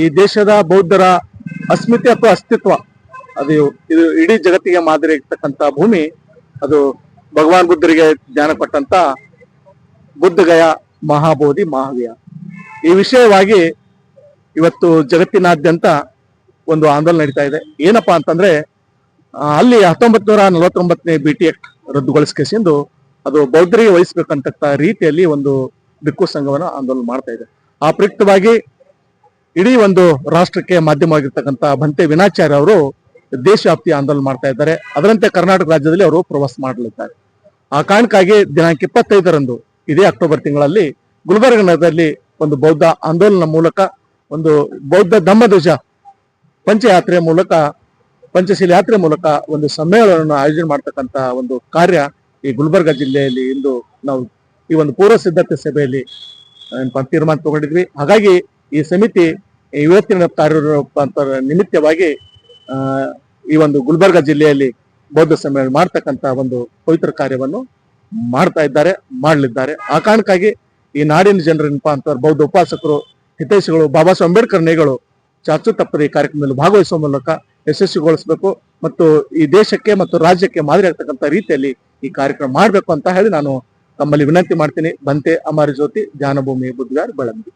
ಈ ದೇಶದ ಬೌದ್ಧರ ಅಸ್ಮಿತೆ ಅಥವಾ ಅಸ್ತಿತ್ವ ಇದು ಇಡೀ ಜಗತ್ತಿಗೆ ಮಾದರಿ ಇರ್ತಕ್ಕಂಥ ಭೂಮಿ. ಅದು ಭಗವಾನ್ ಬುದ್ಧರಿಗೆ ಜ್ಞಾನ ಕೊಟ್ಟಂತ ಬುದ್ಧಗಯ ಮಹಾಬೋಧಿ ಮಹಾವಿಯ. ಈ ವಿಷಯವಾಗಿ ಇವತ್ತು ಜಗತ್ತಿನಾದ್ಯಂತ ಒಂದು ಆಂದೋಲನ ನಡೀತಾ ಇದೆ. ಏನಪ್ಪಾ ಅಂತಂದ್ರೆ ಅಲ್ಲಿ 1949ನೇ BT ಆಕ್ಟ್ ರದ್ದುಗೊಳಿಸಿಕೆಸಿಂದು ಅದು ಬೌದ್ಧರಿಗೆ ವಹಿಸ್ಬೇಕಂತ ರೀತಿಯಲ್ಲಿ ಒಂದು ಭಿಕ್ಕು ಸಂಘವನ್ನು ಆಂದೋಲನ ಮಾಡ್ತಾ ಇದೆ. ಆ ಪ್ರಯುಕ್ತವಾಗಿ ಇಡೀ ಒಂದು ರಾಷ್ಟ್ರಕ್ಕೆ ಮಾಧ್ಯಮವಾಗಿರ್ತಕ್ಕಂಥ ಭಂತೆ ವಿನಾಚಾರ್ಯ ಅವರು ದೇಶವ್ಯಾಪ್ತಿ ಆಂದೋಲನ ಮಾಡ್ತಾ ಇದ್ದಾರೆ. ಅದರಂತೆ ಕರ್ನಾಟಕ ರಾಜ್ಯದಲ್ಲಿ ಅವರು ಪ್ರವಾಸ ಮಾಡಲಿದ್ದಾರೆ. ಆ ಕಾರಣಕ್ಕಾಗಿ ದಿನಾಂಕ 25ರಂದು ಇದೇ ಅಕ್ಟೋಬರ್ ತಿಂಗಳಲ್ಲಿ ಗುಲ್ಬರ್ಗ ನಗರದಲ್ಲಿ ಒಂದು ಬೌದ್ಧ ಆಂದೋಲನ ಮೂಲಕ ಒಂದು ಬೌದ್ಧ ಧಮ್ಮಧ್ವಜ ಪಂಚಯಾತ್ರೆ ಮೂಲಕ ಪಂಚಶೀಲ ಯಾತ್ರೆ ಮೂಲಕ ಒಂದು ಸಮ್ಮೇಳನವನ್ನು ಆಯೋಜನೆ ಮಾಡ್ತಕ್ಕಂಥ ಒಂದು ಕಾರ್ಯ ಈ ಗುಲ್ಬರ್ಗ ಜಿಲ್ಲೆಯಲ್ಲಿ ಇಂದು ನಾವು ಈ ಒಂದು ಪೂರ್ವ ಸಿದ್ಧತೆ ಸಭೆಯಲ್ಲಿ ತೀರ್ಮಾನ ತಗೊಂಡಿದ್ವಿ. ಹಾಗಾಗಿ ಈ ಸಮಿತಿ ಇವತ್ತಿನ ಕಾರ್ಯರೂಪಾಂತರ ನಿಮಿತ್ತವಾಗಿ ಈ ಒಂದು ಗುಲ್ಬರ್ಗ ಜಿಲ್ಲೆಯಲ್ಲಿ ಬೌದ್ಧ ಸಮ್ಮೇಳನ ಮಾಡ್ತಕ್ಕಂಥ ಒಂದು ಪವಿತ್ರ ಕಾರ್ಯವನ್ನು ಮಾಡಲಿದ್ದಾರೆ. ಆ ಕಾರಣಕ್ಕಾಗಿ ಈ ನಾಡಿನ ಜನರೇನಪ್ಪಾ ಅಂತ ಬೌದ್ಧ ಉಪಾಸಕರು, ಹಿತೈಷಿಗಳು, ಬಾಬಾ ಸಾಹೇಬ್ ಅಂಬೇಡ್ಕರ್ ನೇಗಳು ಚಾಚು ತಪ್ಪದೆ ಈ ಕಾರ್ಯಕ್ರಮದಲ್ಲಿ ಭಾಗವಹಿಸುವ ಮೂಲಕ ಯಶಸ್ವಿಗೊಳಿಸಬೇಕು ಮತ್ತು ಈ ದೇಶಕ್ಕೆ ಮತ್ತು ರಾಜ್ಯಕ್ಕೆ ಮಾದರಿ ಆಗ್ತಕ್ಕಂಥ ರೀತಿಯಲ್ಲಿ ಈ ಕಾರ್ಯಕ್ರಮ ಮಾಡಬೇಕು ಅಂತ ಹೇಳಿ ನಾನು ತಮ್ಮಲ್ಲಿ ವಿನಂತಿ ಮಾಡ್ತೀನಿ. ಬಂತೆ ಅಮರ ಜ್ಯೋತಿ ಧ್ಯಾನಭೂಮಿ ಬುದ್ಧವಿಹಾರ್ ಬೆಳಂದಿ.